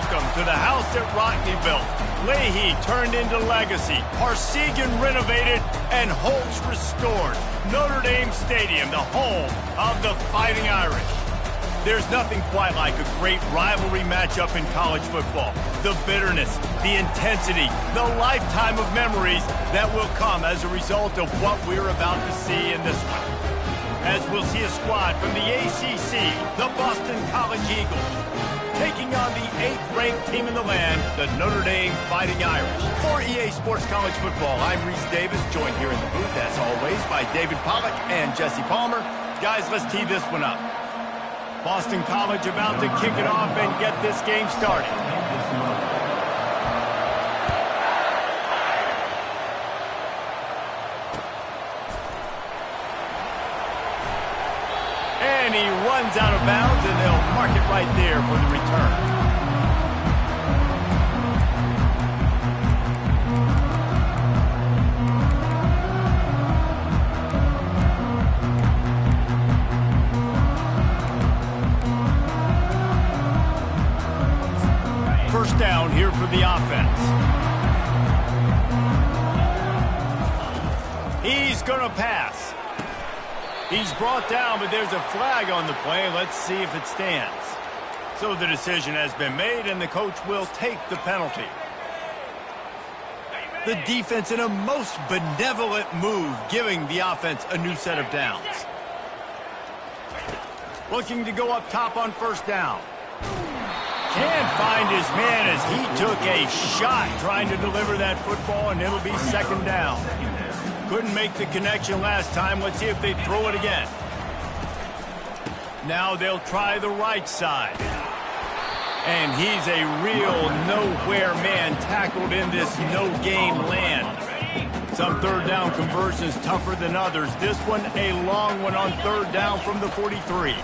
Welcome to the house that Rockne built. Leahy turned into legacy. Parsegan renovated and Holtz restored. Notre Dame Stadium, the home of the Fighting Irish. There's nothing quite like a great rivalry matchup in college football. The bitterness, the intensity, the lifetime of memories that will come as a result of what we're about to see in this one. As we'll see a squad from the ACC, the Boston College Eagles, taking on the 8th-ranked team in the land, the Notre Dame Fighting Irish. For EA Sports College Football, I'm Reese Davis, joined here in the booth, as always, by David Pollack and Jesse Palmer. Guys, let's tee this one up. Boston College about to kick it off and get this game started. And he runs out of bounds, and they'll mark it right there for the return. First down here for the offense. He's going to pass. He's brought down, but there's a flag on the play. Let's see if it stands. So the decision has been made, and the coach will take the penalty. The defense in a most benevolent move, giving the offense a new set of downs. Looking to go up top on first down. Can't find his man as he took a shot trying to deliver that football, and it'll be second down. Couldn't make the connection last time. Let's see if they throw it again. Now they'll try the right side. And he's a real nowhere man tackled in this no-game land. Some third down conversions tougher than others. This one a long one on third down from the 43.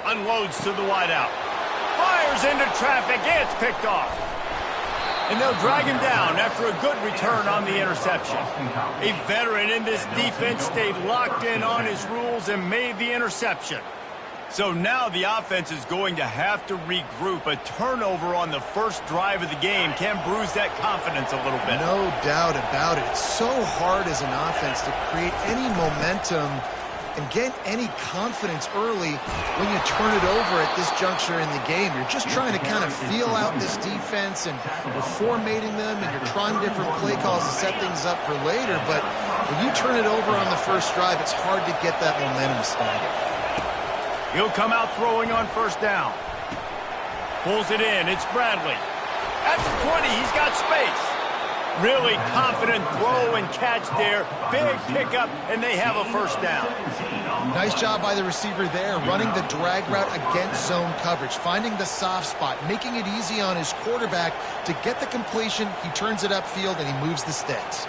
Unloads to the wideout. Fires into traffic. It's picked off. And they'll drag him down after a good return on the interception. A veteran in this defense stayed locked in on his rules and made the interception. So now the offense is going to have to regroup. A turnover on the first drive of the game can bruise that confidence a little bit. No doubt about it. It's so hard as an offense to create any momentum and get any confidence early when you turn it over at this juncture in the game. You're just trying to kind of feel out this defense, and you're formatting them, and you're trying different play calls to set things up for later. But when you turn it over on the first drive, it's hard to get that momentum started. He'll come out throwing on first down. Pulls it in. It's Bradley. At the 20, he's got space. Really confident throw and catch there. Big pickup, and they have a first down. Nice job by the receiver there, running the drag route against zone coverage, finding the soft spot, making it easy on his quarterback to get the completion. He turns it upfield, and he moves the sticks.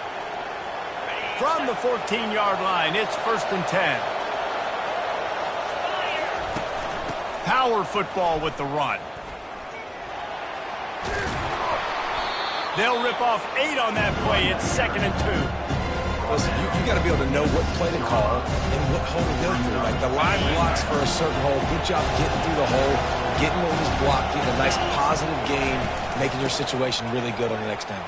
From the 14-yard line, it's 1st and 10. Power football with the run. They'll rip off 8 on that play. It's 2nd and 2. Listen, you got to be able to know what play to call and what hole to go through. Like the line blocks for a certain hole. Good job getting through the hole, getting over this block, getting a nice positive gain, making your situation really good on the next down.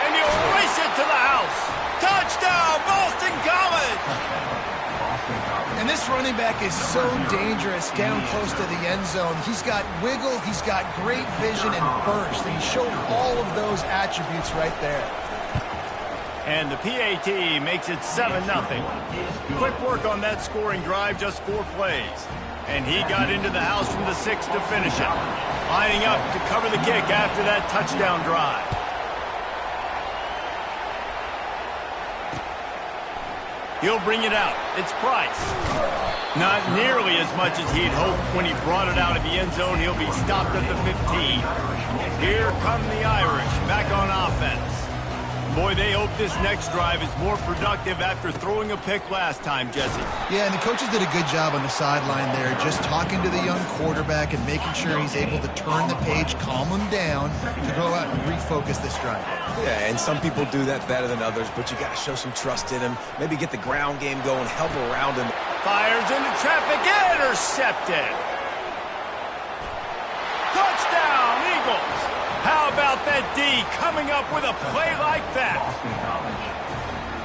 And you race it to the house. Touchdown, Boston College! And this running back is so dangerous down close to the end zone. He's got wiggle, he's got great vision and burst, and he showed all of those attributes right there. And the PAT makes it 7-0. Quick work on that scoring drive, just 4 plays. And he got into the house from the 6 to finish it. Lining up to cover the kick after that touchdown drive. He'll bring it out. It's Price. Not nearly as much as he'd hoped when he brought it out of the end zone. He'll be stopped at the 15. Here come the Irish back on offense. Boy, they hope this next drive is more productive after throwing a pick last time, Jesse. Yeah, and the coaches did a good job on the sideline there, just talking to the young quarterback and making sure he's able to turn the page, calm him down, to go out and refocus this drive. Yeah, and some people do that better than others, but you got to show some trust in him. Maybe get the ground game going, help around him. Fires into traffic, intercepted. How about that D coming up with a play like that?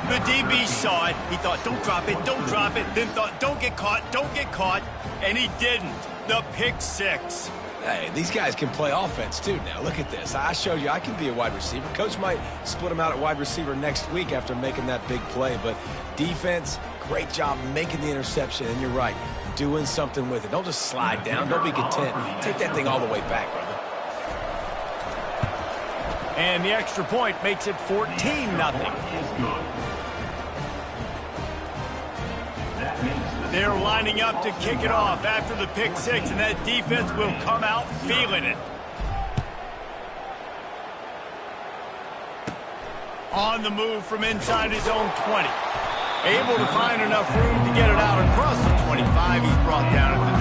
The DB saw it. He thought, don't drop it, don't drop it. Then thought, don't get caught. And he didn't. The pick six. Hey, these guys can play offense, too, now. Look at this. I showed you I can be a wide receiver. Coach might split him out at wide receiver next week after making that big play. But defense, great job making the interception. And you're right, doing something with it. Don't just slide down. Don't be content. Take that thing all the way back, brother. And the extra point makes it 14-0. They're lining up to kick it off after the pick six, and that defense will come out feeling it. On the move from inside his own 20. Able to find enough room to get it out across the 25. He's brought down at the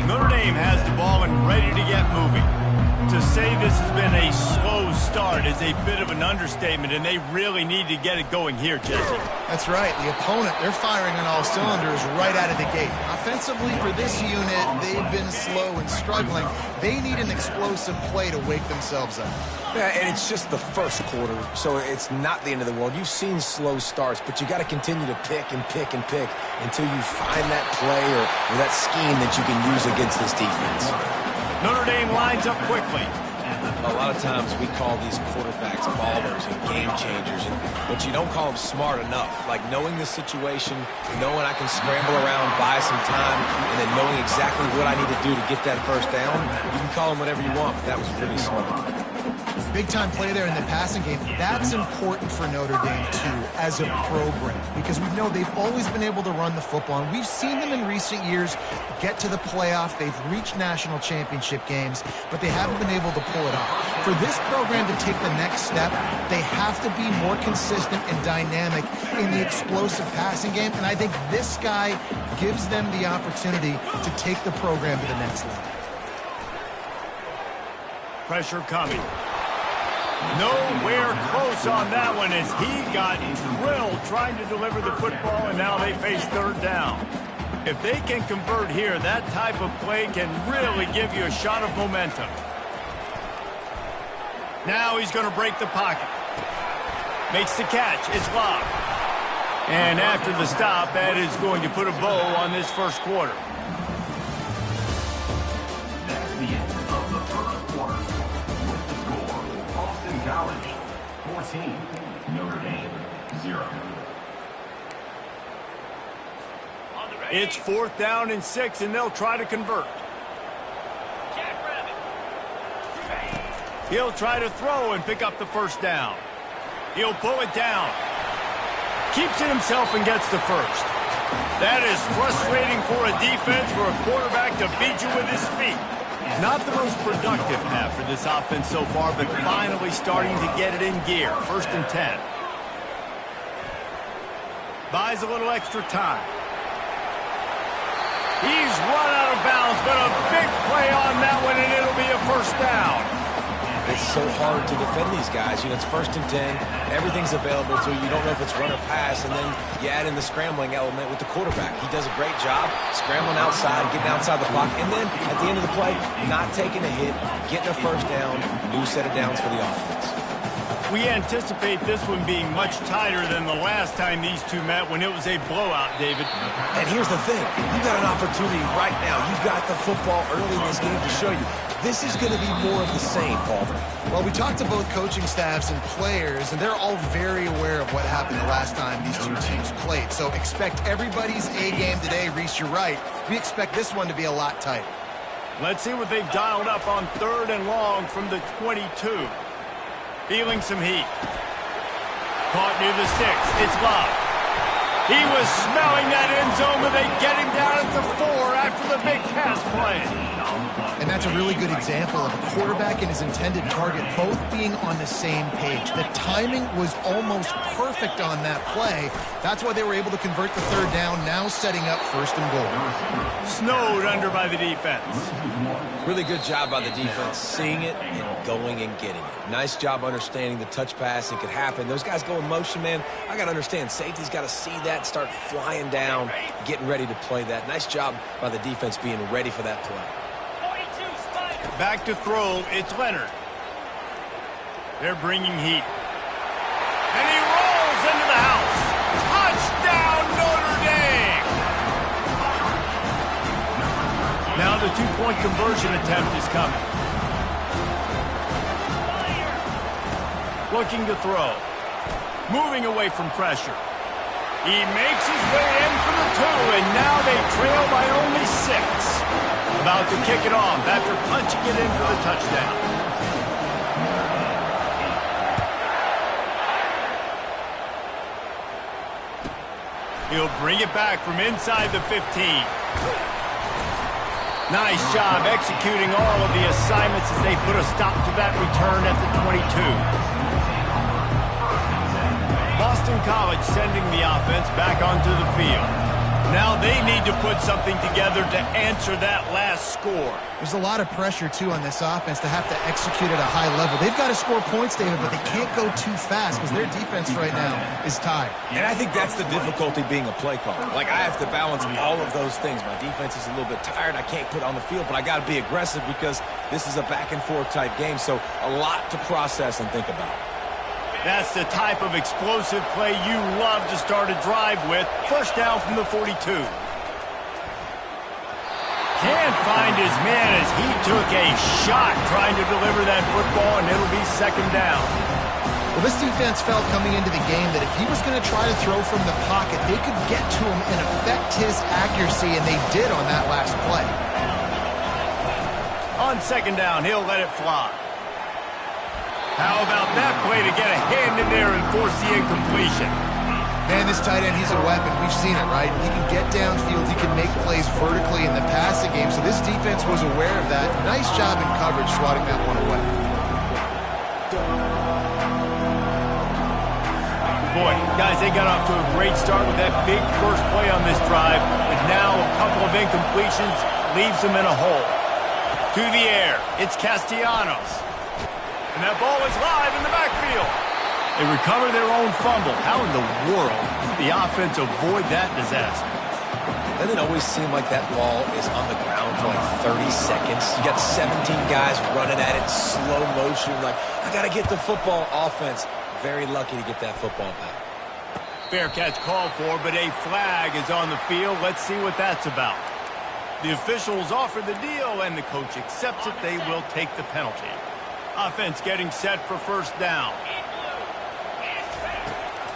26. Notre Dame has the ball and ready to get moving. To say this has been a slow start is a bit of an understatement, and they really need to get it going here, Jesse. That's right. The opponent, they're firing on all cylinders right out of the gate. Offensively, for this unit, they've been slow and struggling. They need an explosive play to wake themselves up. Yeah, and it's just the first quarter, so it's not the end of the world. You've seen slow starts, but you got to continue to pick and pick and pick until you find that play or that scheme that you can use against this defense. Notre Dame lines up quickly. A lot of times we call these quarterbacks ballers and game changers, but you don't call them smart enough. Like knowing the situation, knowing I can scramble around, buy some time, and then knowing exactly what I need to do to get that first down. You can call them whatever you want, but that was really smart. Big-time play there in the passing game. That's important for Notre Dame, too, as a program, because we know they've always been able to run the football, and we've seen them in recent years get to the playoff. They've reached national championship games, but they haven't been able to pull it off. For this program to take the next step, they have to be more consistent and dynamic in the explosive passing game, and I think this guy gives them the opportunity to take the program to the next level. Pressure coming. Nowhere close on that one as he got drilled trying to deliver the football, and now they face third down. If they can convert here, that type of play can really give you a shot of momentum. Now he's going to break the pocket. Makes the catch. It's locked. And after the stop, that is going to put a bow on this first quarter. That's the end of the first quarter. With the score, Boston College 14, Notre Dame 0. It's 4th down and 6, and they'll try to convert. He'll try to throw and pick up the first down. He'll pull it down. Keeps it himself and gets the first. That is frustrating for a defense, for a quarterback to beat you with his feet. Not the most productive half for this offense so far, but finally starting to get it in gear. 1st and 10. Buys a little extra time. He's run out of bounds, but a big play on that one, and it'll be a first down. It's so hard to defend these guys. You know, it's 1st and 10. Everything's available to you. You don't know if it's run or pass, and then you add in the scrambling element with the quarterback. He does a great job scrambling outside, getting outside the pocket, and then at the end of the play, not taking a hit, getting a first down, new set of downs for the offense. We anticipate this one being much tighter than the last time these two met when it was a blowout, David. And here's the thing. You got an opportunity right now. You got the football early in this game to show you. This is going to be more of the same, Paul. Well, we talked to both coaching staffs and players, and they're all very aware of what happened the last time these two teams played. So expect everybody's A game today. Reese, you're right. We expect this one to be a lot tighter. Let's see what they've dialed up on 3rd and long from the 22. Feeling some heat. Caught near the sticks. It's locked. He was smelling that end zone, but they get him down at the 4 after the big pass play. And that's a really good example of a quarterback and his intended target both being on the same page. The timing was almost perfect on that play. That's why they were able to convert the 3rd down, now setting up 1st and goal. Snowed under by the defense. Really good job by the defense, seeing it and going and getting it. Nice job understanding the touch pass. It could happen. Those guys go in motion, man. I got to understand, safety's got to see that, start flying down, getting ready to play that. Nice job by the defense being ready for that play. Back to throw, it's Leonard. They're bringing heat. And he rolls into the house. Touchdown, Notre Dame! Now the two-point conversion attempt is coming. Looking to throw. Moving away from pressure. He makes his way in for the 2, and now they trail by only 6. About to kick it off after punching it in for the touchdown. He'll bring it back from inside the 15. Nice job executing all of the assignments as they put a stop to that return at the 22. Boston College sending the offense back onto the field. Now they need to put something together to answer that last score. There's a lot of pressure, too, on this offense to have to execute at a high level. They've got to score points, David, but they can't go too fast because their defense right now is tied. And I think that's the difficulty being a play caller. Like, I have to balance all of those things. My defense is a little bit tired. I can't put on the field, but I got to be aggressive because this is a back-and-forth type game, so a lot to process and think about. That's the type of explosive play you love to start a drive with. First down from the 42. Can't find his man as he took a shot trying to deliver that football, and it'll be second down. Well, this defense felt coming into the game that if he was going to try to throw from the pocket, they could get to him and affect his accuracy, and they did on that last play. On second down, he'll let it fly. How about that play to get a hand in there and force the incompletion? Man, this tight end, he's a weapon. We've seen it, right? He can get downfield. He can make plays vertically in the passing game. So this defense was aware of that. Nice job in coverage swatting that one away. Boy, guys, they got off to a great start with that big first play on this drive. But now a couple of incompletions leaves them in a hole. To the air, it's Castellanos. And that ball is live in the backfield. They recover their own fumble. How in the world did the offense avoid that disaster? Doesn't it always seem like that ball is on the ground for like 30 seconds? You got 17 guys running at it, slow motion. Like, I got to get the football. Offense, very lucky to get that football back. Fair catch called for, but a flag is on the field. Let's see what that's about. The officials offer the deal, and the coach accepts it. They will take the penalty. Offense getting set for first down.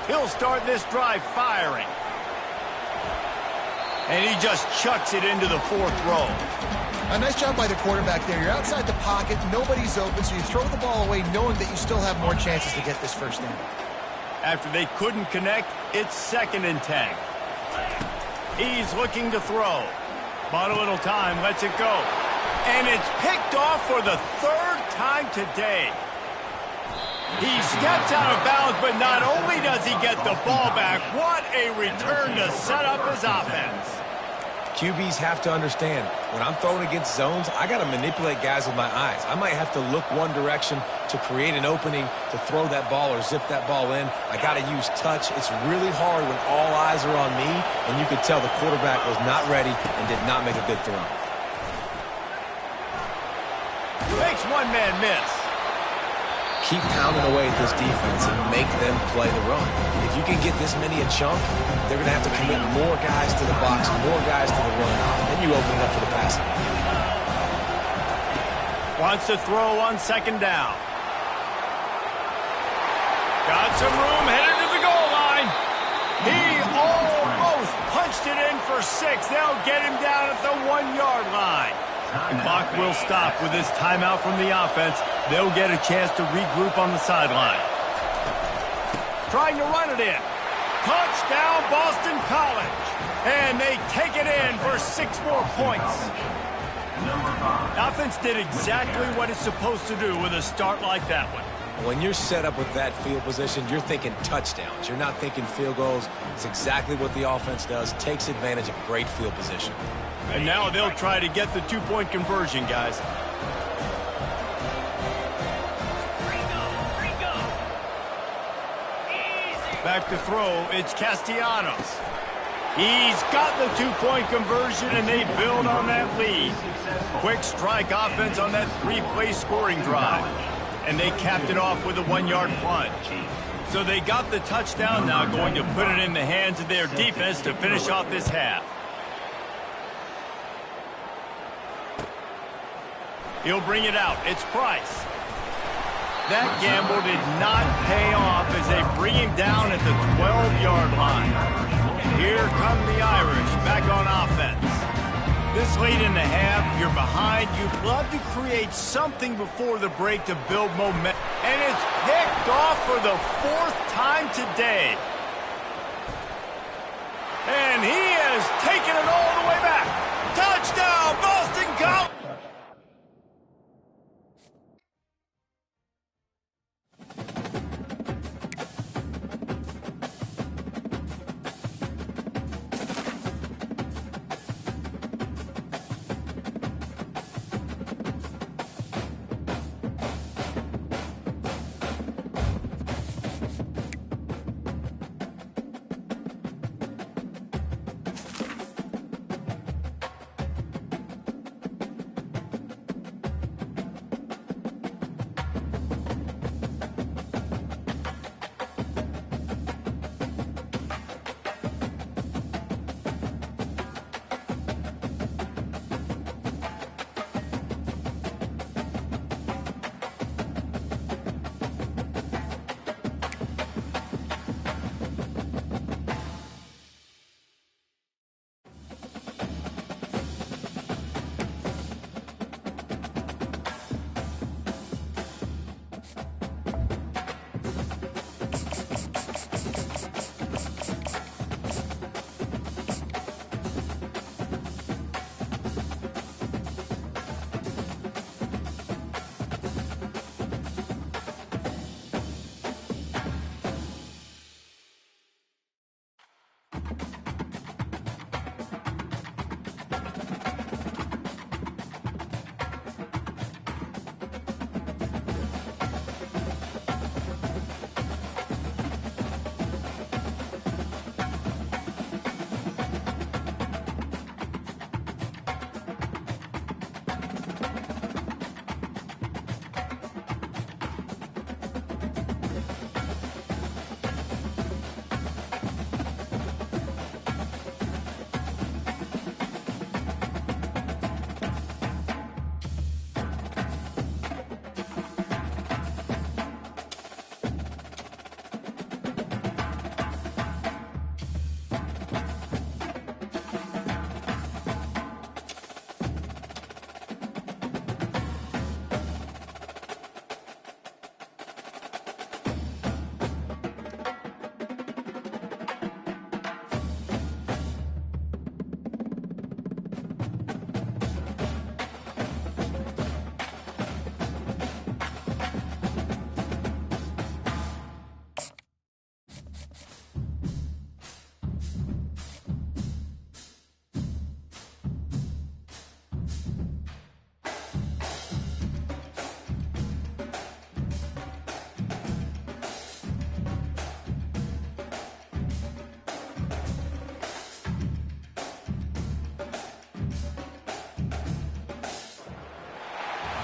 He'll start this drive firing. And he just chucks it into the fourth row. A nice job by the quarterback there. You're outside the pocket, nobody's open, so you throw the ball away knowing that you still have more chances to get this first down. After they couldn't connect, it's 2nd and 10. He's looking to throw. Bought a little time, lets it go. And it's picked off for the 3rd time today. He steps out of bounds, but not only does he get the ball back, what a return to set up his offense. QBs have to understand, when I'm throwing against zones, I got to manipulate guys with my eyes. I might have to look one direction to create an opening to throw that ball or zip that ball in. I got to use touch. It's really hard when all eyes are on me, and you could tell the quarterback was not ready and did not make a good throw. Makes one man miss. Keep pounding away at this defense and make them play the run. If you can get this many a chunk, they're going to have to commit more guys to the box, more guys to the run. Then you open it up for the passing. Wants to throw on second down. Got some room, headed to the goal line. He almost punched it in for 6. They'll get him down at the 1-yard line. The clock will stop with this timeout from the offense. They'll get a chance to regroup on the sideline. Trying to run it in. Touchdown, Boston College. And they take it in for 6 more points. The offense did exactly what it's supposed to do with a start like that one. When you're set up with that field position, you're thinking touchdowns. You're not thinking field goals. It's exactly what the offense does. Takes advantage of great field position. And now they'll try to get the 2-point conversion, guys. Back to throw, it's Castellanos. He's got the two-point conversion, and they build on that lead. Quick strike offense on that three-play scoring drive. And they capped it off with a one-yard plunge. So they got the touchdown now, going to put it in the hands of their defense to finish off this half. He'll bring it out. It's Price. That gamble did not pay off as they bring him down at the 12-yard line. Here come the Irish back on offense. This late in the half, you're behind. You'd love to create something before the break to build momentum. And it's picked off for the fourth time today. And he has taken it all the way back. Touchdown, Boston College!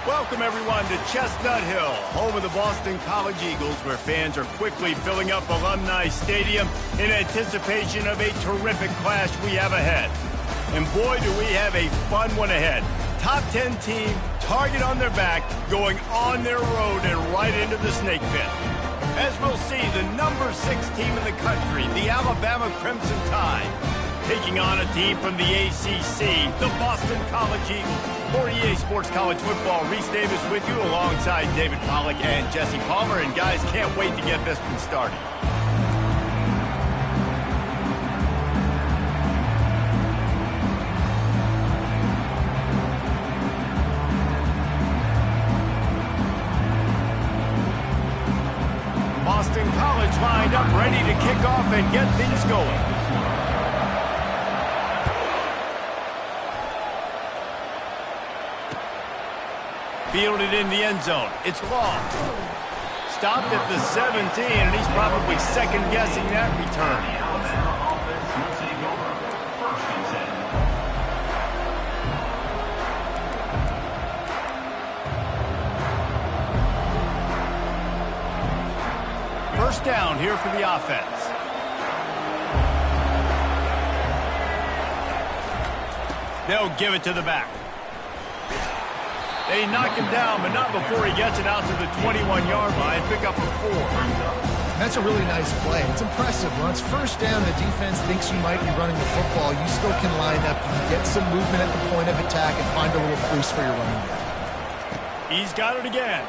Welcome, everyone, to Chestnut Hill, home of the Boston College Eagles, where fans are quickly filling up Alumni Stadium in anticipation of a terrific clash we have ahead. And boy, do we have a fun one ahead. Top 10 team, target on their back, going on their road and right into the snake pit. As we'll see, the number 6 team in the country, the Alabama Crimson Tide, taking on a team from the ACC, the Boston College Eagles. For EA Sports College Football, Reese Davis with you alongside David Pollack and Jesse Palmer. And guys, can't wait to get this one started. Boston College lined up, ready to kick off and get things going. Fielded in the end zone. It's long. Stopped at the 17, and he's probably second-guessing that return. First down here for the offense. They'll give it to the back. They knock him down, but not before he gets it out to the 21-yard line. Pick up a 4. That's a really nice play. It's impressive. When it's first down, the defense thinks you might be running the football. You still can line up. You can get some movement at the point of attack and find a little boost for your running back. He's got it again.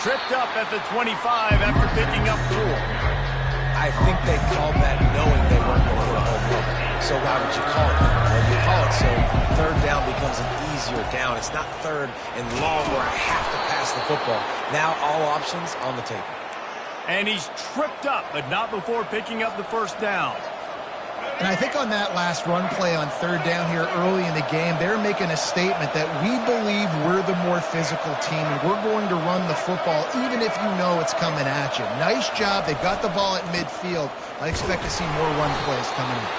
Tripped up at the 25 after picking up 4. I think they called that knowing they weren't going to hit a home run. So why would you call it that? Well, you call it so third down becomes an easier down. It's not third and long where I have to pass the football. Now all options on the table. And he's tripped up, but not before picking up the first down. And I think on that last run play on third down here early in the game, they're making a statement that we believe we're the more physical team and we're going to run the football even if you know it's coming at you. Nice job. They've got the ball at midfield. I expect to see more run plays coming in.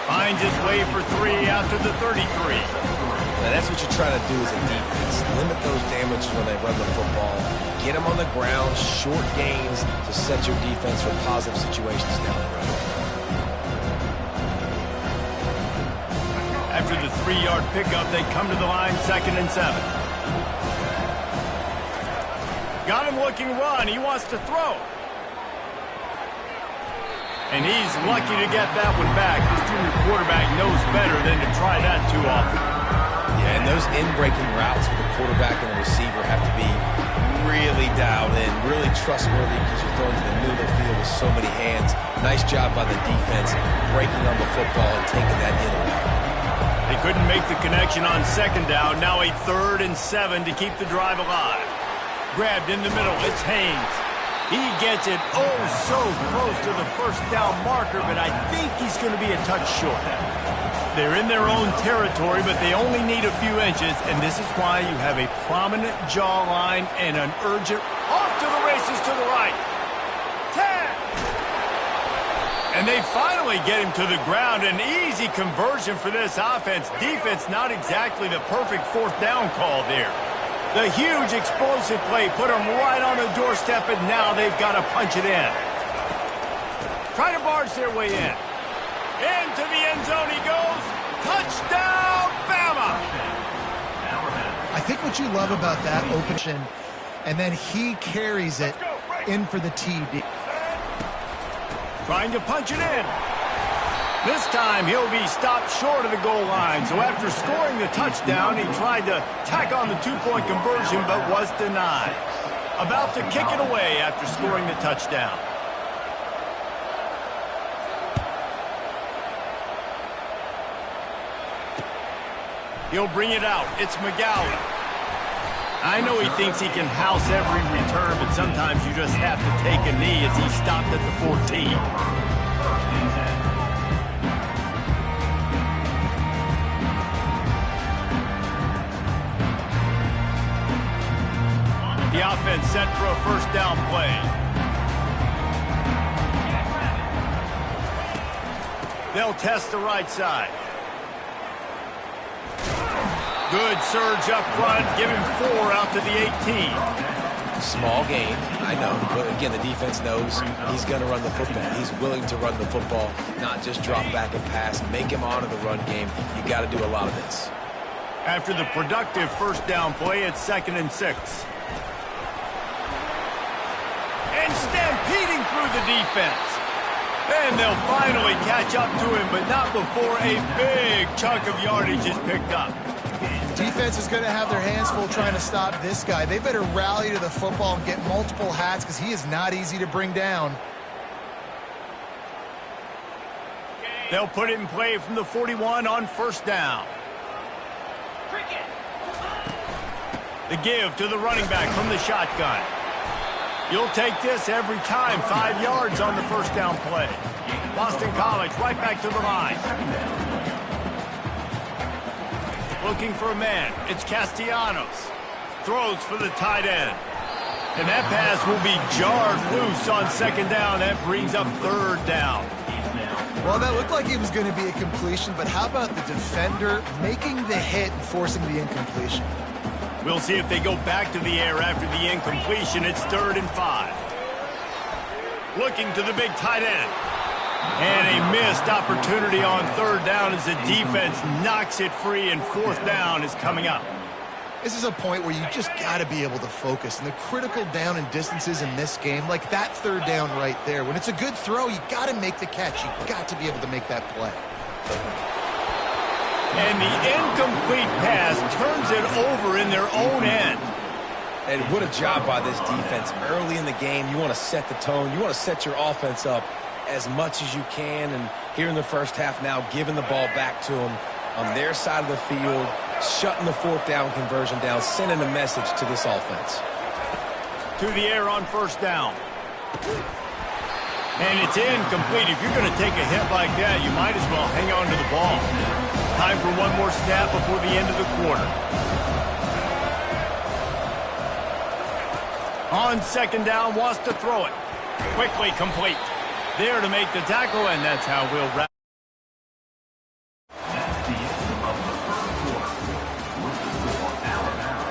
Finds his way for 3 out to the 33. Now that's what you try to do as a defense. Limit those damages when they run the football. Get them on the ground, short gains to set your defense for positive situations down the road. After the 3-yard pickup, they come to the line, 2nd and 7. Got him looking run. He wants to throw. And he's lucky to get that one back. This junior quarterback knows better than to try that too often. Yeah, and those in-breaking routes with the quarterback and the receiver have to be really dialed in, really trustworthy because you're throwing to the middle of the field with so many hands. Nice job by the defense breaking on the football and taking that in away. They couldn't make the connection on 2nd down. Now a 3rd and 7 to keep the drive alive. Grabbed in the middle. It's Haynes. He gets it so close to the first down marker, but I think he's going to be a touch short. They're in their own territory, but they only need a few inches, and this is why you have a prominent jawline and an urgent off to the races to the right. 10. And they finally get him to the ground. An easy conversion for this offense. Defense, not exactly the perfect 4th down call there. The huge explosive play put them right on the doorstep, and now they've got to punch it in. Try to barge their way in. Into the end zone he goes. Touchdown, Bama! I think what you love about that open, and then he carries it in for the TD. Trying to punch it in. This time he'll be stopped short of the goal line. So after scoring the touchdown, he tried to tack on the 2-point conversion but was denied. About to kick it away after scoring the touchdown. He'll bring it out. It's McGowan. I know he thinks he can house every return, but sometimes you just have to take a knee as he stopped at the 14. The offense set for a first down play. They'll test the right side. Good surge up front. Give him 4 out to the 18. Small gain, I know. But again, the defense knows he's going to run the football. He's willing to run the football, not just drop back and pass. Make him honor the run game. You got to do a lot of this. After the productive first down play, it's 2nd and 6. And stampeding through the defense. And they'll finally catch up to him, but not before a big chunk of yardage is picked up. Defense is going to have their hands full trying to stop this guy. They better rally to the football and get multiple hats because he is not easy to bring down. They'll put it in play from the 41 on first down. The give to the running back from the shotgun. You'll take this every time. 5 yards on the first down play. Boston College right back to the line. Looking for a man. It's Castellanos. Throws for the tight end. And that pass will be jarred loose on 2nd down. That brings up 3rd down. Well, that looked like it was going to be a completion, but how about the defender making the hit and forcing the incompletion? We'll see if they go back to the air after the incompletion. It's 3rd and 5. looking to the big tight end. And a missed opportunity on third down as the defense knocks it free, and fourth down is coming up. This is a point where you just got to be able to focus. And the critical down and distances in this game, like that third down right there, when it's a good throw, you got to make the catch. You got to be able to make that play. And the incomplete pass turns it over in their own end. And what a job by this defense. Early in the game, you want to set the tone. You want to set your offense up as much as you can. And here in the first half now, giving the ball back to them on their side of the field, shutting the fourth down conversion down, sending a message to this offense. To the air on first down. And it's incomplete. If you're going to take a hit like that, you might as well hang on to the ball. Time for one more snap before the end of the quarter. On second down, wants to throw it. Quickly complete. There to make the tackle, and that's how we'll wrap. That's the end of the first quarter. With the score, Alabama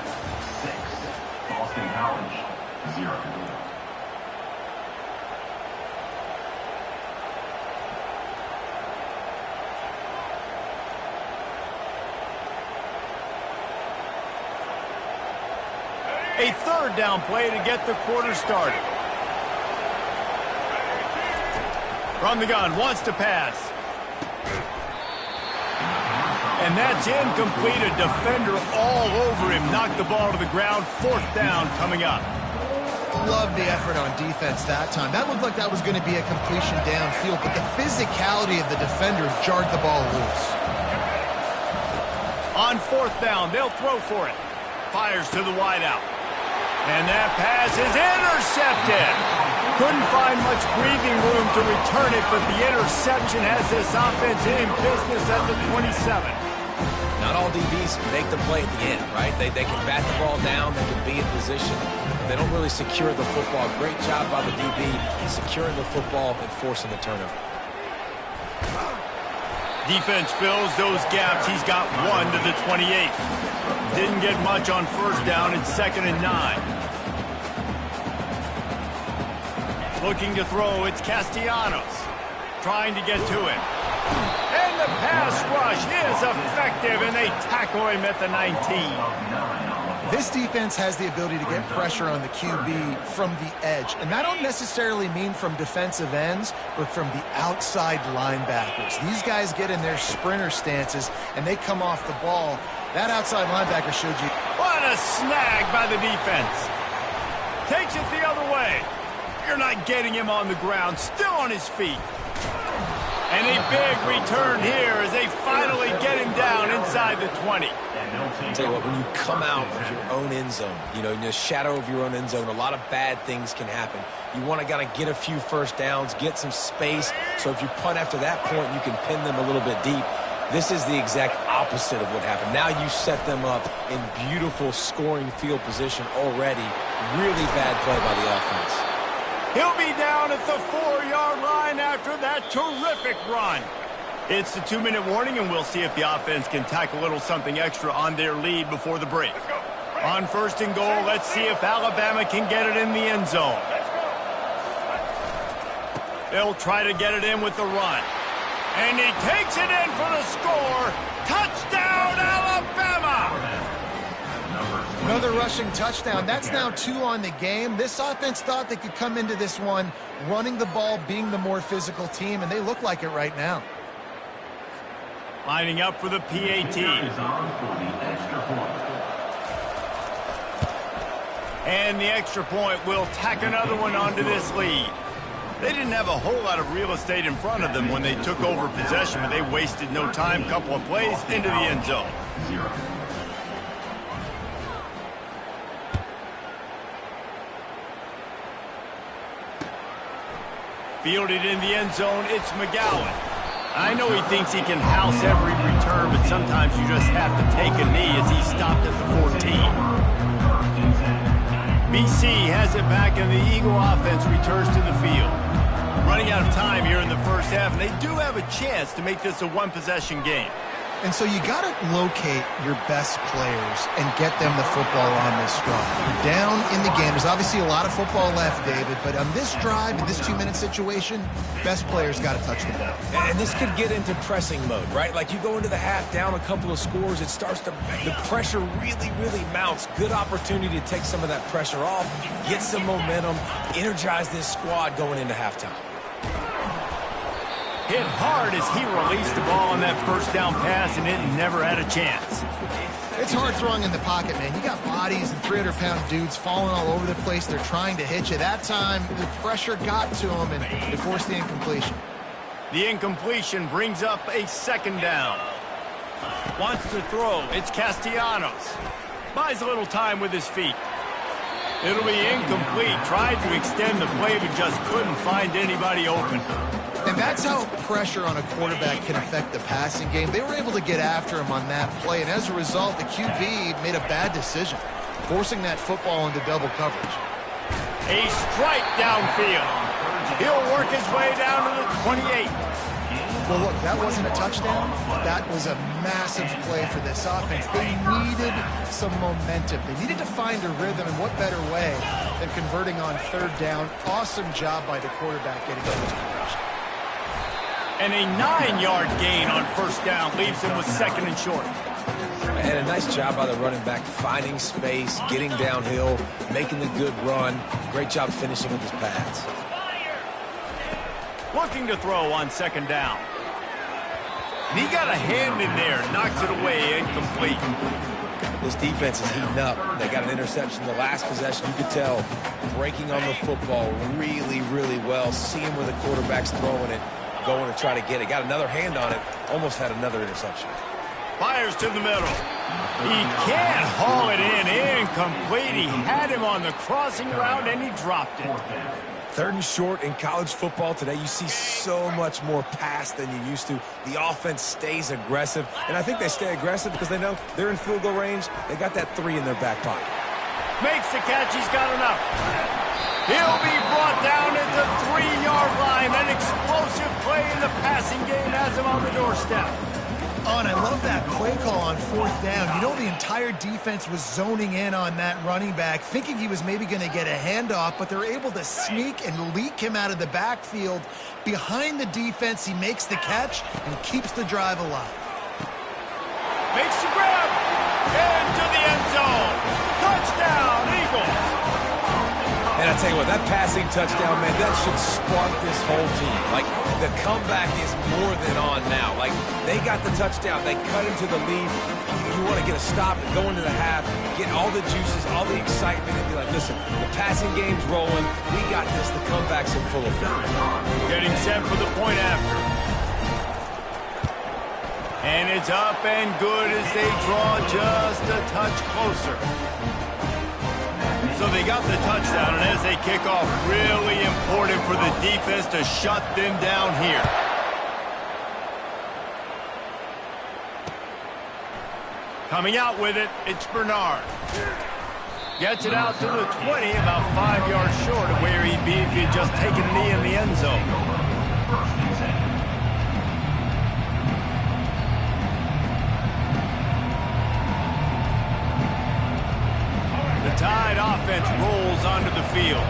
6, Boston College 0. A third down play to get the quarter started. From the gun, wants to pass. And that's incomplete. A defender all over him. Knocked the ball to the ground. Fourth down coming up. Love the effort on defense that time. That looked like that was going to be a completion downfield, but the physicality of the defender jarred the ball loose. On fourth down, they'll throw for it. Fires to the wideout. And that pass is intercepted. Couldn't find much breathing room to return it, but the interception has this offense in business at the 27. Not all DBs make the play at the end, right? They can bat the ball down, they can be in position. They don't really secure the football. Great job by the DB securing the football and forcing the turnover. Defense fills those gaps. He's got one to the 28. Didn't get much on first down. It's 2nd and 9. Looking to throw, it's Castellanos. Trying to get to it. And the pass rush is effective, and they tackle him at the 19. This defense has the ability to get pressure on the QB from the edge. And that don't necessarily mean from defensive ends, but from the outside linebackers. These guys get in their sprinter stances, and they come off the ball. That outside linebacker showed you. What a snag by the defense. Takes it the other way. You're not getting him on the ground, still on his feet. And a big return here as they finally get him down inside the 20. I'll tell you what, when you come out of your own end zone, you know, in the shadow of your own end zone, a lot of bad things can happen. You want to kind of get a few first downs, get some space, so if you punt after that point, you can pin them a little bit deep. This is the exact opposite of what happened. Now you set them up in beautiful scoring field position already. Really bad play by the offense. He'll be down at the 4-yard line after that terrific run. It's the 2-minute warning, and we'll see if the offense can tack a little something extra on their lead before the break. On first and goal, let's see if Alabama can get it in the end zone. They'll try to get it in with the run. And he takes it in for the score. Touchdown, Alabama! Another rushing touchdown. That's now 2 on the game. This offense thought they could come into this one running the ball, being the more physical team, and they look like it right now. Lining up for the PAT. And the extra point will tack another one onto this lead. They didn't have a whole lot of real estate in front of them when they took over possession, but they wasted no time. Couple of plays into the end zone. Fielded in the end zone, it's McGowan. I know he thinks he can house every return, but sometimes you just have to take a knee as he stopped at the 14. BC has it back, and the Eagle offense returns to the field. Running out of time here in the first half, and they do have a chance to make this a one-possession game. And so you got to locate your best players and get them the football on this drive. You're down in the game. There's obviously a lot of football left, David, but on this drive, in this 2-minute situation, best players got to touch the ball. And this could get into pressing mode, right? Like you go into the half down a couple of scores, it starts to, the pressure really, really mounts. Good opportunity to take some of that pressure off, get some momentum, energize this squad going into halftime. Hit hard as he released the ball on that first down pass, and it never had a chance. It's hard throwing in the pocket, man. You got bodies and 300-pound dudes falling all over the place. They're trying to hit you. That time, the pressure got to them, and they forced the incompletion. The incompletion brings up a second down. Wants to throw. It's Castellanos. Buys a little time with his feet. It'll be incomplete. Tried to extend the play, but just couldn't find anybody open. And that's how pressure on a quarterback can affect the passing game. They were able to get after him on that play, and as a result, the QB made a bad decision, forcing that football into double coverage. A strike downfield. He'll work his way down to the 28. Well, look, that wasn't a touchdown. That was a massive play for this offense. They needed some momentum. They needed to find a rhythm, and what better way than converting on third down. Awesome job by the quarterback getting those conversions. And a 9-yard gain on first down leaves him with second and short. And a nice job by the running back, finding space, getting downhill, making the good run. Great job finishing with his pads. Looking to throw on second down. And he got a hand in there, knocks it away, incomplete. This defense is heating up. They got an interception the last possession. You could tell breaking on the football really, really well. Seeing where the quarterback's throwing it, going to try to get it. Got another hand on it. Almost had another interception. Fires to the middle. He can't haul it in. Incomplete. He had him on the crossing route, and he dropped it. Third and short in college football today. You see so much more pass than you used to. The offense stays aggressive, and I think they stay aggressive because they know they're in field goal range. They got that 3 in their back pocket. Makes the catch. He's got enough. He'll be brought down at the 3-yard line. An explosive play in the passing game has him on the doorstep. Oh, and I love that play call on fourth down. You know, the entire defense was zoning in on that running back, thinking he was maybe going to get a handoff, but they're able to sneak and leak him out of the backfield. Behind the defense, he makes the catch and keeps the drive alive. Makes the grab. Into the end zone. Touchdown, Eagles. And I tell you what, that passing touchdown, man, that should spark this whole team. Like, the comeback is more than on now. Like, they got the touchdown. They cut into the lead. You want to get a stop and go into the half, get all the juices, all the excitement, and be like, listen, the passing game's rolling. We got this. The comeback's in full effect. Getting set for the point after. And it's up and good as they draw just a touch closer. So they got the touchdown, and as they kick off, really important for the defense to shut them down here. Coming out with it, it's Bernard. Gets it out to the 20, about 5 yards short of where he'd be if he'd just taken a knee in the end zone. Tide offense rolls onto the field.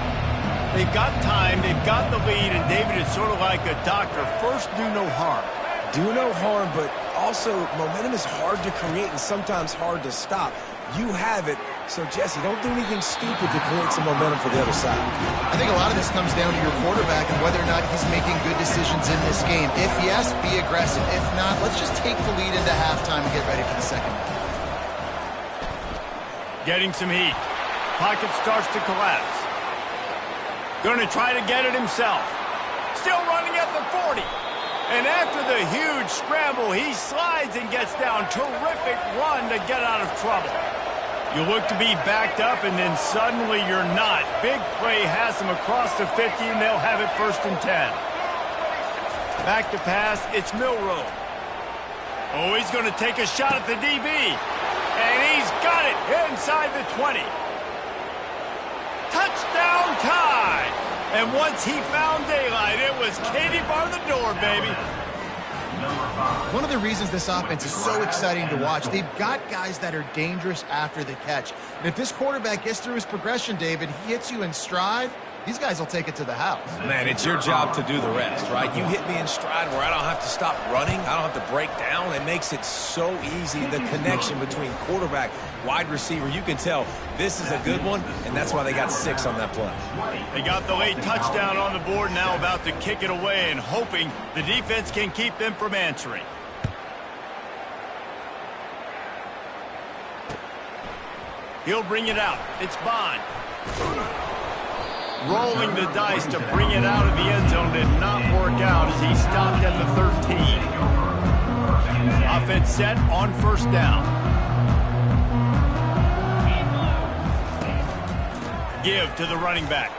They've got time, they've got the lead, and David is sort of like a doctor. First, do no harm. Do no harm, but also momentum is hard to create and sometimes hard to stop. You have it, so Jesse, don't do anything stupid to create some momentum for the other side. I think a lot of this comes down to your quarterback and whether or not he's making good decisions in this game. If yes, be aggressive. If not, let's just take the lead into halftime and get ready for the second half. Getting some heat. Pocket starts to collapse. Going to try to get it himself. Still running at the 40. And after the huge scramble, he slides and gets down. Terrific run to get out of trouble. You look to be backed up, and then suddenly you're not. Big play has him across the 50, and they'll have it 1st and 10. Back to pass, it's Milroe. Oh, he's going to take a shot at the DB. And he's got it inside the 20. Touchdown Tide! And once he found daylight, it was Katie bar the door, baby. One of the reasons this offense is so exciting to watch, they've got guys that are dangerous after the catch. And if this quarterback gets through his progression, David, he hits you in stride, these guys will take it to the house. Man, it's your job to do the rest, right? You hit me in stride where I don't have to stop running. I don't have to break down. It makes it so easy, the connection between quarterback, wide receiver. You can tell this is a good one, and that's why they got 6 on that play. They got the late touchdown on the board, now about to kick it away and hoping the defense can keep them from answering. He'll bring it out. It's Bond. Rolling the dice to bring it out of the end zone did not work out as he stopped at the 13. Offense set on first down. Give to the running back.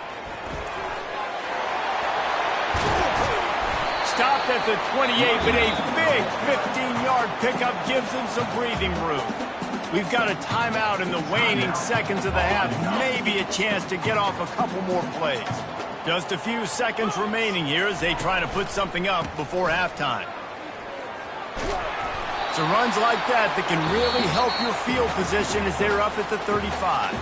Stopped at the 28, but a big 15-yard pickup gives him some breathing room. We've got a timeout in the waning seconds of the half. Maybe a chance to get off a couple more plays. Just a few seconds remaining here as they try to put something up before halftime. It's runs like that can really help your field position as they're up at the 35.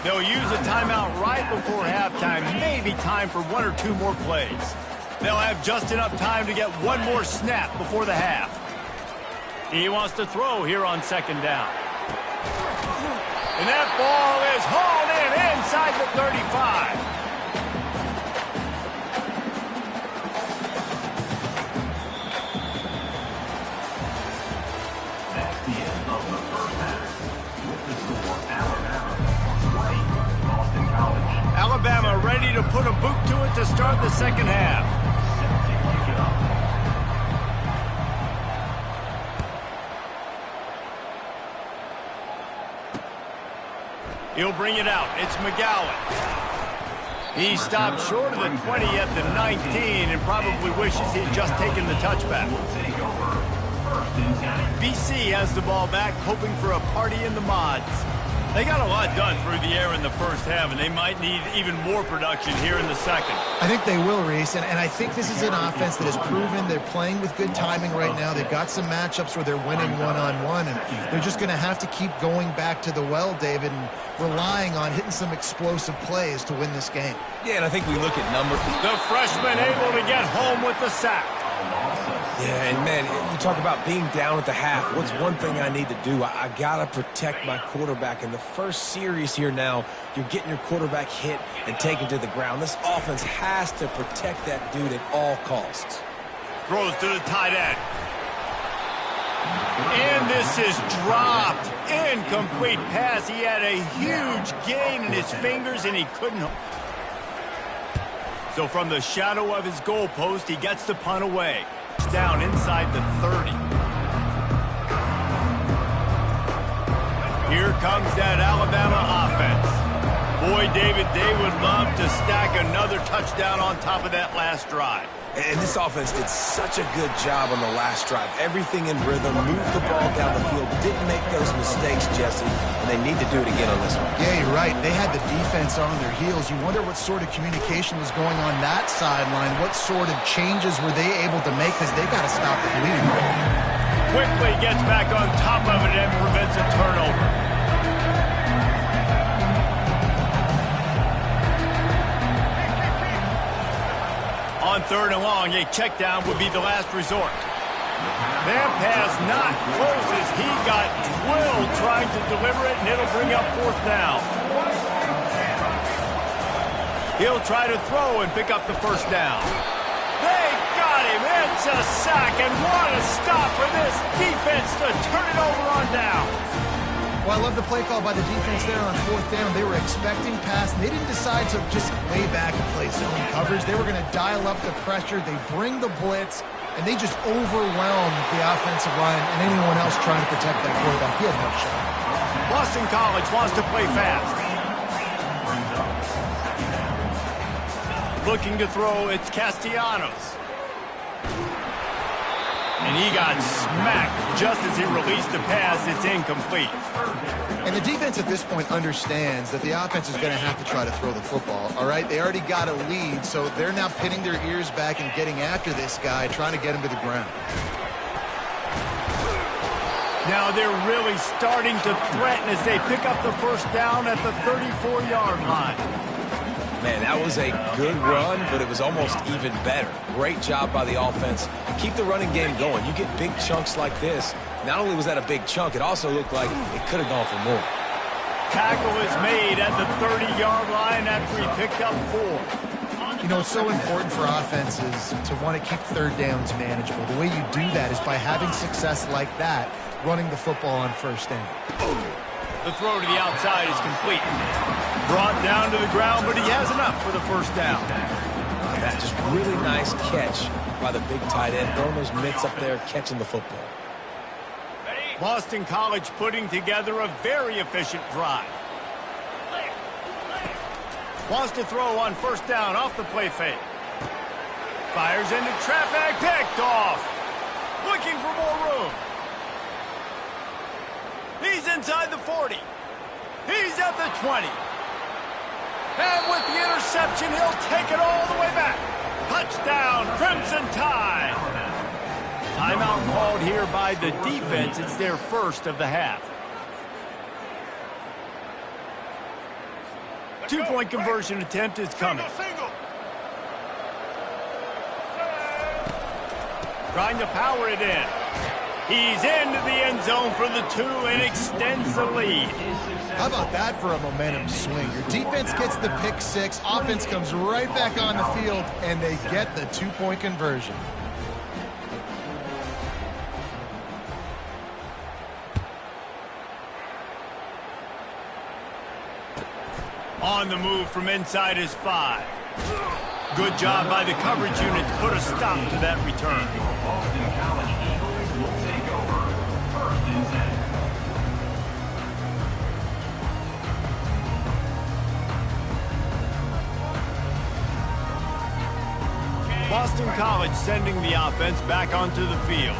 They'll use a timeout right before halftime. Maybe time for 1 or 2 more plays. They'll have just enough time to get 1 more snap before the half. He wants to throw here on second down. And that ball is hauled in inside the 35. That's the end of the first half. With the score, Alabama 20, Boston College. Alabama ready to put a boot to it to start the second half. Set to kick it off. He'll bring it out. It's McGowan. He stopped short of the 20 at the 19 and probably wishes he had just taken the touchback. Take over. First and 10. BC has the ball back, hoping for a party in the mods. They got a lot done through the air in the first half, and they might need even more production here in the second. I think they will, Reese, and I think this is an offense that has proven they're playing with good timing right now. They've got some matchups where they're winning one-on-one, and they're just going to have to keep going back to the well, David, and relying on hitting some explosive plays to win this game. Yeah, and I think we look at numbers. The freshman able to get home with the sack. Yeah, and man, you talk about being down at the half. What's one thing I need to do? I got to protect my quarterback. In the first series here now, you're getting your quarterback hit and taken to the ground. This offense has to protect that dude at all costs. Throws to the tight end. And this is dropped. Incomplete pass. He had a huge gain in his fingers, and he couldn't. So from the shadow of his goalpost, he gets the punt away. Down inside the 30. Here comes that Alabama offense. Boy, David, they would love to stack another touchdown on top of that last drive. And this offense did such a good job on the last drive. Everything in rhythm, moved the ball down the field, didn't make those mistakes, Jesse, and they need to do it again on this one. Yeah, you're right. They had the defense on their heels. You wonder what sort of communication was going on that sideline. What sort of changes were they able to make, because they got to stop the bleeding. Quickly gets back on top of it and prevents a turnover. On third and long, a check down would be the last resort. That pass not close as he got drilled trying to deliver it, and it'll bring up fourth down. He'll try to throw and pick up the first down. They got him. It's a sack, and what a stop for this defense to turn it over on down. Well, I love the play call by the defense there on fourth down. They were expecting pass, and they didn't decide to just lay back and play zone coverage. They were going to dial up the pressure. They bring the blitz, and they just overwhelm the offensive line and anyone else trying to protect that quarterback. He had no shot. Boston College wants to play fast. Looking to throw, it's Castellanos. And he got smacked just as he released the pass. It's incomplete. And the defense at this point understands that the offense is going to have to try to throw the football, all right? They already got a lead, so they're now pinning their ears back and getting after this guy, trying to get him to the ground. Now they're really starting to threaten as they pick up the first down at the 34-yard line. Man, that was a good run, but it was almost even better. Great job by the offense. Keep the running game going. You get big chunks like this. Not only was that a big chunk, it also looked like it could have gone for more. Tackle is made at the 30-yard line after he picked up 4. You know, it's so important for offenses to want to keep third downs manageable. The way you do that is by having success like that, running the football on first down. The throw to the outside is complete. Brought down to the ground, but he has enough for the first down. That just really nice catch by the big tight end, throwing those mitts up there, catching the football. Boston College putting together a very efficient drive. Wants to throw on first down off the play fake. Fires into traffic, picked off. Looking for more room. He's inside the 40. He's at the 20. And with the interception, he'll take it all the way back. Touchdown, Crimson Tide. Timeout called here by the defense. It's their first of the half. 2-point conversion attempt is coming. Trying to power it in. He's into the end zone for the 2 and extends the lead. How about that for a momentum swing? Your defense gets the pick 6, offense comes right back on the field, and they get the 2-point conversion. On the move from inside his 5. Good job by the coverage unit to put a stop to that return. Boston College Eagles will take over. 1st and 10. Boston College sending the offense back onto the field.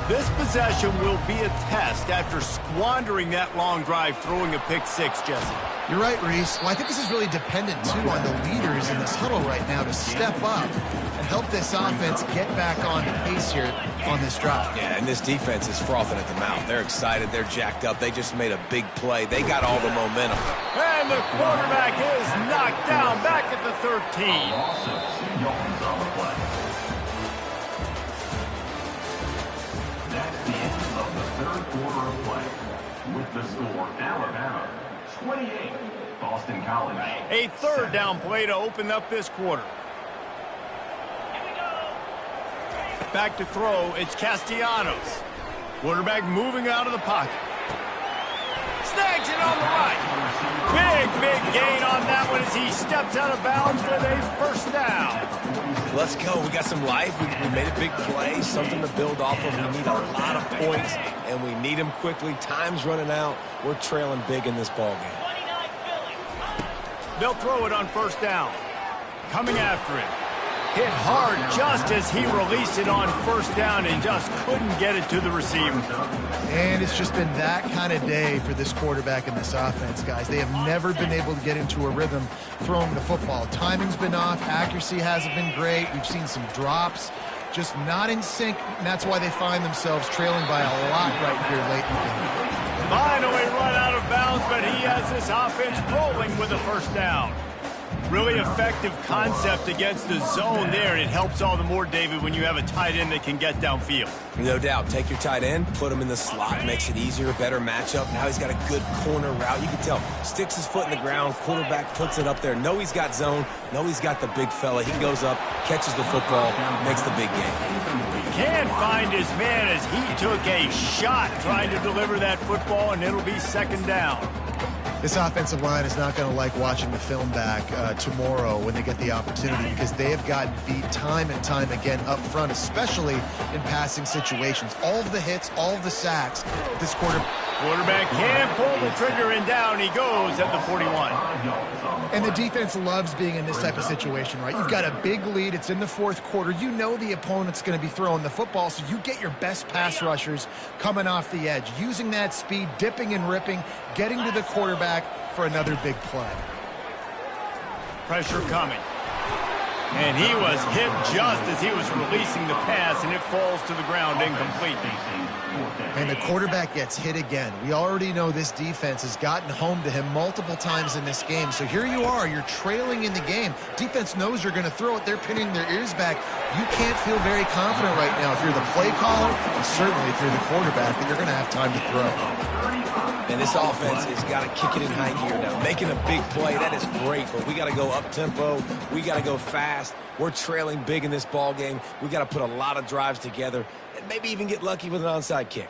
This possession will be a test after squandering that long drive throwing a pick 6, Jesse. You're right, Reese. Well, I think this is really dependent, too, on the leaders in this huddle right now to step up and help this offense get back on the pace here on this drive. Yeah, and this defense is frothing at the mouth. They're excited. They're jacked up. They just made a big play. They got all the momentum. And the quarterback is knocked down back at the 13. Also, Seagulls on the play. That's the end of the 3rd quarter of play. With the score, Alabama 28, Boston College. A 3rd down play to open up this quarter. Back to throw, it's Castellanos. Quarterback moving out of the pocket. Snags it on the right. Big gain on that one as he steps out of bounds with a first down. Let's go. We got some life. We made a big play, something to build off of. We need a lot of points, and we need them quickly. Time's running out. We're trailing big in this ball game. They'll throw it on first down. Coming after it. Hit hard just as he released it on first down and just couldn't get it to the receiver. And it's just been that kind of day for this quarterback and this offense, guys. They have never been able to get into a rhythm throwing the football. Timing's been off. Accuracy hasn't been great. We've seen some drops. Just not in sync, and that's why they find themselves trailing by a lot right here late in the game. Finally run out of bounds, but he has this offense rolling with a first down. Really effective concept against the zone there, and it helps all the more, David, when you have a tight end that can get downfield. No doubt. Take your tight end, put him in the slot, makes it easier, better matchup. Now he's got a good corner route. You can tell, sticks his foot in the ground, quarterback puts it up there. Know he's got zone, know he's got the big fella. He goes up, catches the football, makes the big game. Can't find his man as he took a shot trying to deliver that football, and it'll be second down. This offensive line is not going to like watching the film back tomorrow when they get the opportunity, because they have gotten beat time and time again up front, especially in passing situations. All of the hits, all of the sacks. This quarterback can't pull the trigger, and down he goes at the 41. And the defense loves being in this type of situation, right? You've got a big lead. It's in the 4th quarter. You know the opponent's going to be throwing the football, so you get your best pass rushers coming off the edge, using that speed, dipping and ripping, getting to the quarterback for another big play. Pressure coming. And he was hit just as he was releasing the pass, and it falls to the ground incomplete. And the quarterback gets hit again. We already know this defense has gotten home to him multiple times in this game. So here you are, you're trailing in the game. Defense knows you're going to throw it. They're pinning their ears back. You can't feel very confident right now if you're the play caller, and certainly if you're the quarterback, that you're going to have time to throw. And this offense has got to kick it in high gear now. Making a big play, that is great, but we got to go up-tempo. We got to go fast. We're trailing big in this ball game. We got to put a lot of drives together and maybe even get lucky with an onside kick.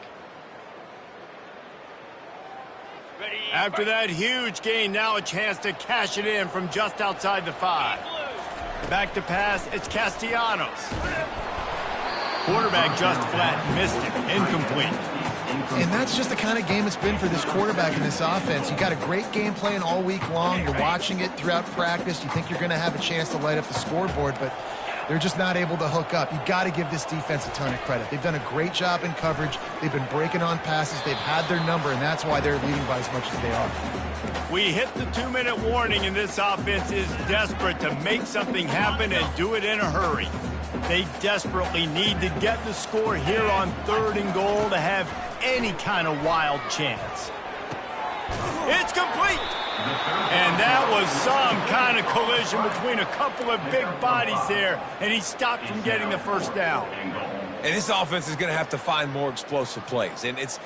After that huge gain, now a chance to cash it in from just outside the 5. Back to pass, it's Castellanos. Quarterback just flat missed it, incomplete. And that's just the kind of game it's been for this quarterback in this offense. You got a great game plan all week long. You're watching it throughout practice. You think you're going to have a chance to light up the scoreboard, but they're just not able to hook up. You got to give this defense a ton of credit. They've done a great job in coverage. They've been breaking on passes. They've had their number, and that's why they're leading by as much as they are. We hit the 2-minute warning, and this offense is desperate to make something happen and do it in a hurry. They desperately need to get the score here on 3rd and goal to have any kind of wild chance. It's complete! And that was some kind of collision between a couple of big bodies there, and he stopped from getting the first down. And this offense is going to have to find more explosive plays. And it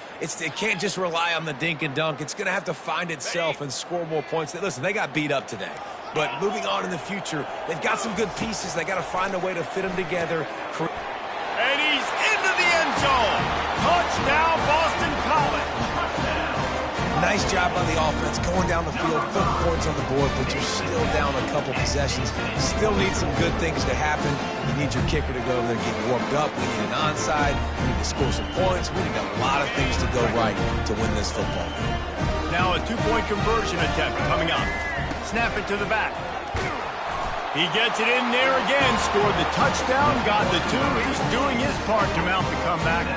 can't just rely on the dink and dunk. It's going to have to find itself and score more points. Listen, they got beat up today. But moving on in the future, they've got some good pieces. They got to find a way to fit them together. And he's into the end zone. Touchdown, Boston College. Nice job by the offense going down the field, putting points on the board, but you're still down a couple possessions. Still need some good things to happen. You need your kicker to go there, get warmed up. We need an onside. We need to score some points. We need a lot of things to go right to win this football game. Now a 2-point conversion attempt coming up. Snap it to the back. He gets it in there again, scored the touchdown, got the 2. He's doing his part to mount the comeback.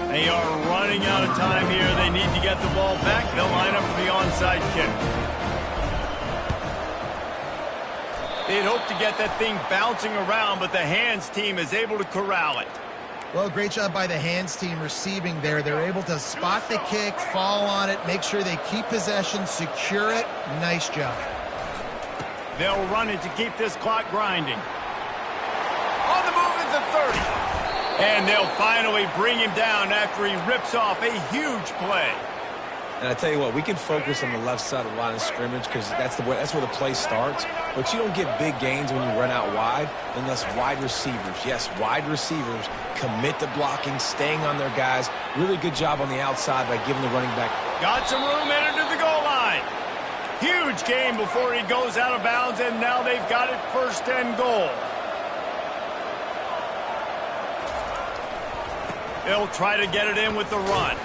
They are running out of time here. They need to get the ball back. They'll line up for the onside kick. They'd hope to get that thing bouncing around, but the hands team is able to corral it. Well, great job by the hands team receiving there. They're able to spot the kick, fall on it, make sure they keep possession, secure it. Nice job. They'll run it to keep this clock grinding. On the move at the 30. And they'll finally bring him down after he rips off a huge play. And I tell you what, we can focus on the left side of the line of scrimmage because that's where the play starts. But you don't get big gains when you run out wide unless wide receivers, yes, wide receivers, commit to blocking, staying on their guys. Really good job on the outside by giving the running back. Got some room headed to the goal line. Huge gain before he goes out of bounds, and now they've got it 1st and goal. They'll try to get it in with the run.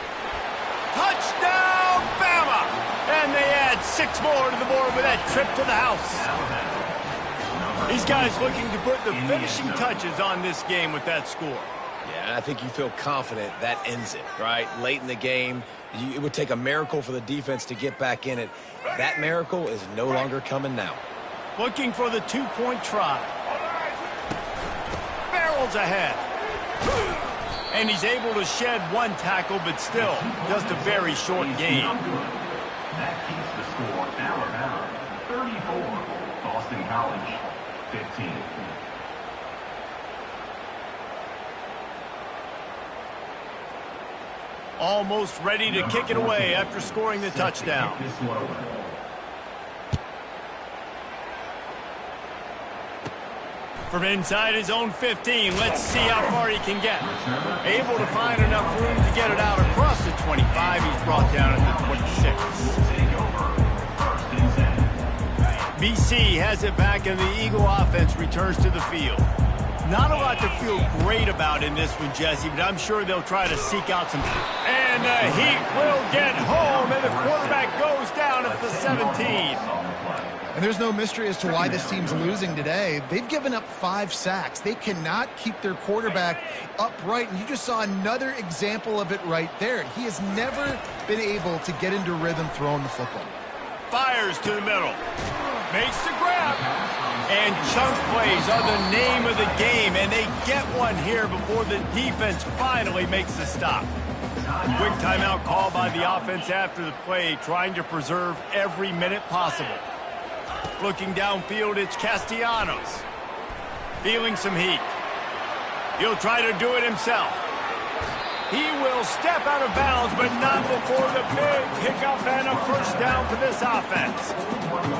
Touchdown, Bama! And they add 6 more to the board with that trip to the house. These guys looking to put the finishing touches on this game with that score. Yeah, I think you feel confident that ends it, right? Late in the game, it would take a miracle for the defense to get back in it. That miracle is no longer coming now. Looking for the 2-point try. Barrels ahead. And he's able to shed 1 tackle, but still just a very short gain. That keeps the score Alabama 34, Boston College 15. Almost ready to kick it away after scoring the touchdown. From inside his own 15, let's see how far he can get. Able to find enough room to get it out across the 25. He's brought down at the 26. BC has it back, and the Eagle offense returns to the field. Not a lot to feel great about in this one, Jesse, but I'm sure they'll try to seek out some. And the Heat will get home, and the quarterback goes down at the 17. And there's no mystery as to why this team's losing today. They've given up 5 sacks. They cannot keep their quarterback upright, and you just saw another example of it right there. He has never been able to get into rhythm throwing the football. Fires to the middle. Makes the grab. And chunk plays are the name of the game, and they get one here before the defense finally makes the stop. Quick timeout call by the offense after the play, trying to preserve every minute possible. Looking downfield, it's Castellanos. Feeling some heat. He'll try to do it himself. He will step out of bounds, but not before the big pickup and a first down for this offense.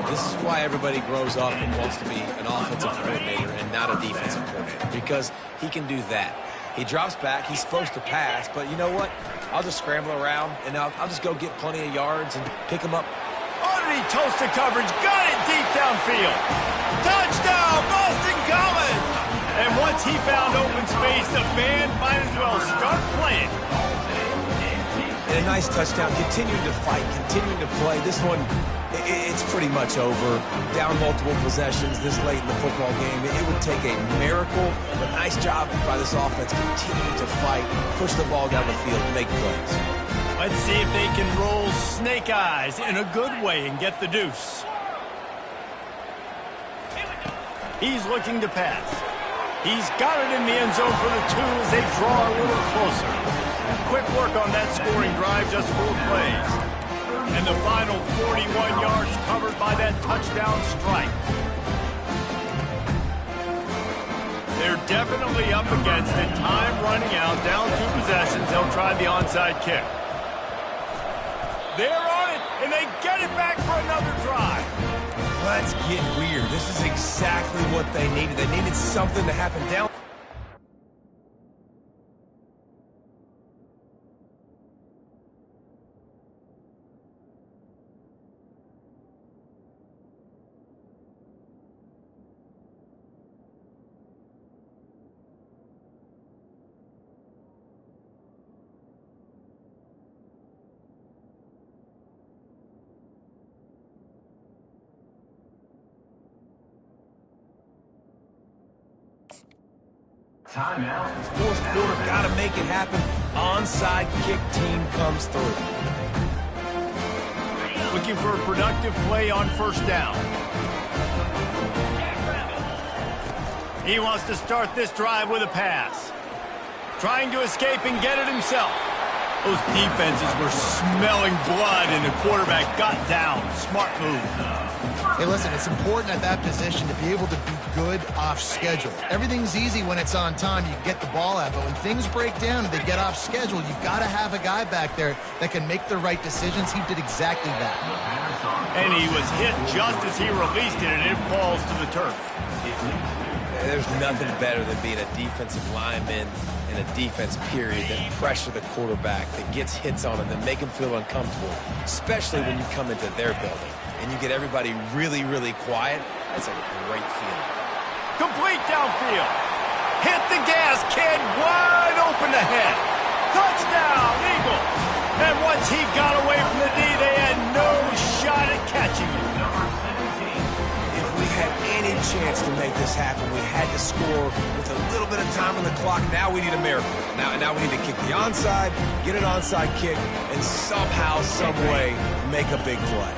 This is why everybody grows up and wants to be an offensive coordinator and not a defensive coordinator, because he can do that. He drops back. He's supposed to pass, but you know what? I'll just scramble around, and I'll just go get plenty of yards and pick him up. Underneath toasted coverage, got it deep downfield. Touchdown, Boston College! And once he found open space, the band might as well start playing. And a nice touchdown, continuing to fight, continuing to play. This one, it's pretty much over. Down multiple possessions this late in the football game. It would take a miracle, but nice job by this offense continuing to fight, push the ball down the field, make plays. Let's see if they can roll snake eyes in a good way and get the deuce. He's looking to pass. He's got it in the end zone for the 2 as they draw a little closer. Quick work on that scoring drive, just 4 plays. And the final 41 yards covered by that touchdown strike. They're definitely up against it. Time running out, down 2 possessions. They'll try the onside kick. They're on it, and they get it back for another drive. Let's get weird. This is exactly what they needed. They needed something to happen down. Timeout. Fourth quarter, got to make it happen. Onside kick team comes through. Looking for a productive play on first down. He wants to start this drive with a pass. Trying to escape and get it himself. Those defenses were smelling blood, and the quarterback got down. Smart move. Hey, listen, it's important at that position to be able to be good off schedule. Everything's easy when it's on time. You get the ball out, but when things break down and they get off schedule, you've got to have a guy back there that can make the right decisions. He did exactly that. And he was hit just as he released it, and it falls to the turf. There's nothing better than being a defensive lineman in a defense period that pressure the quarterback, that gets hits on him, that make him feel uncomfortable, especially when you come into their building and you get everybody really, really quiet. That's a great feeling. Complete downfield. Hit the gas, kid. Wide open ahead. Touchdown, Eagles. And once he got away from the D, they had no shot at catching it. If we had any chance to make this happen, we had to score with a little bit of time on the clock. Now we need a miracle. Now we need to kick the onside, get an onside kick, and somehow, some way, make a big play.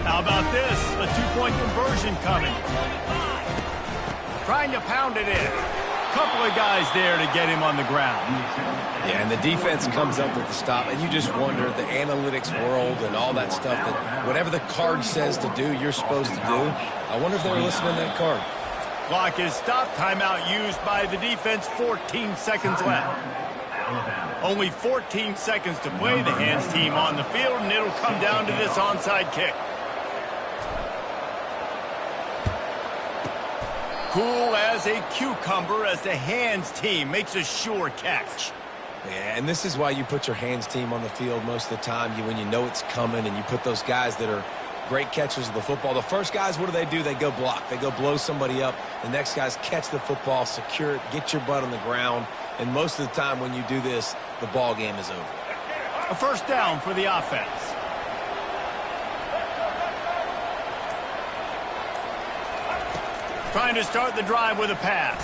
How about this? A 2-point conversion coming. Trying to pound it in. Couple of guys there to get him on the ground. Yeah, and the defense comes up with the stop, and you just wonder, the analytics world and all that stuff, that whatever the card says to do, you're supposed to do. I wonder if they were listening to that card. Clock is stopped. Timeout used by the defense. 14 seconds left. Only 14 seconds to play. The hands team on the field, and it'll come down to this onside kick. Cool as a cucumber as the hands team makes a sure catch. Yeah, and this is why you put your hands team on the field most of the time, when you know it's coming, and you put those guys that are great catchers of the football. The first guys, what do? They go block. They go blow somebody up. The next guys catch the football, secure it, get your butt on the ground. And most of the time when you do this, the ball game is over. A first down for the offense. Trying to start the drive with a pass.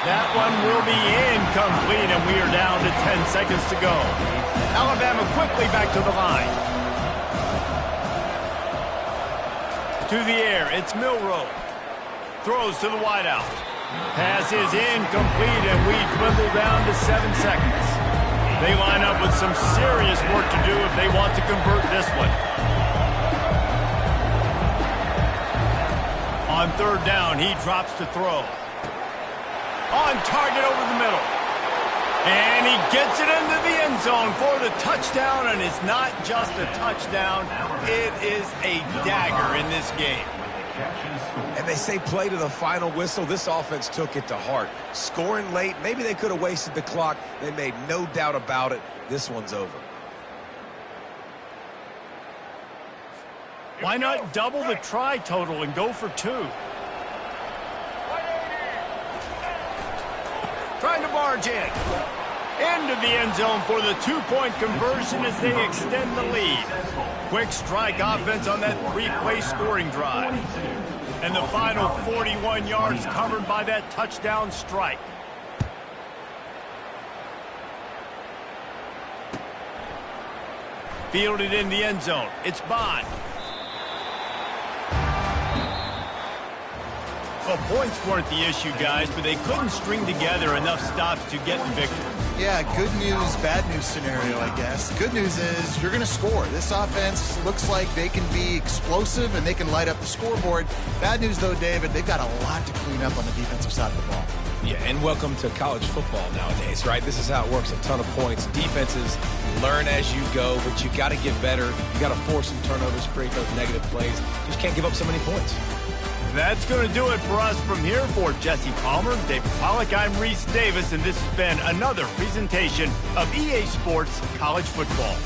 That one will be incomplete, and we are down to 10 seconds to go. Alabama quickly back to the line. To the air, it's Milroe. Throws to the wideout. Pass is incomplete, and we dwindle down to 7 seconds. They line up with some serious work to do if they want to convert this one. On third down, he drops to throw. On target over the middle. And he gets it into the end zone for the touchdown, and it's not just a touchdown, it is a dagger in this game. And they say play to the final whistle. This offense took it to heart. Scoring late, maybe they could have wasted the clock. They made no doubt about it. This one's over. Why not double the try total and go for 2? Trying to barge in. Into the end zone for the 2-point conversion as they extend the lead. Quick strike offense on that 3-play scoring drive. And the final 41 yards covered by that touchdown strike. Fielded in the end zone. It's Bond. Well, points weren't the issue, guys, but they couldn't string together enough stops to get the victory. Yeah, good news, bad news scenario, I guess. Good news is you're going to score. This offense looks like they can be explosive and they can light up the scoreboard. Bad news, though, David, they've got a lot to clean up on the defensive side of the ball. Yeah, and welcome to college football nowadays, right? This is how it works, a ton of points. Defenses learn as you go, but you got to get better. You got to force some turnovers, create those negative plays. Just can't give up so many points. That's going to do it for us from here. For Jesse Palmer, David Pollack, I'm Reese Davis, and this has been another presentation of EA Sports College Football.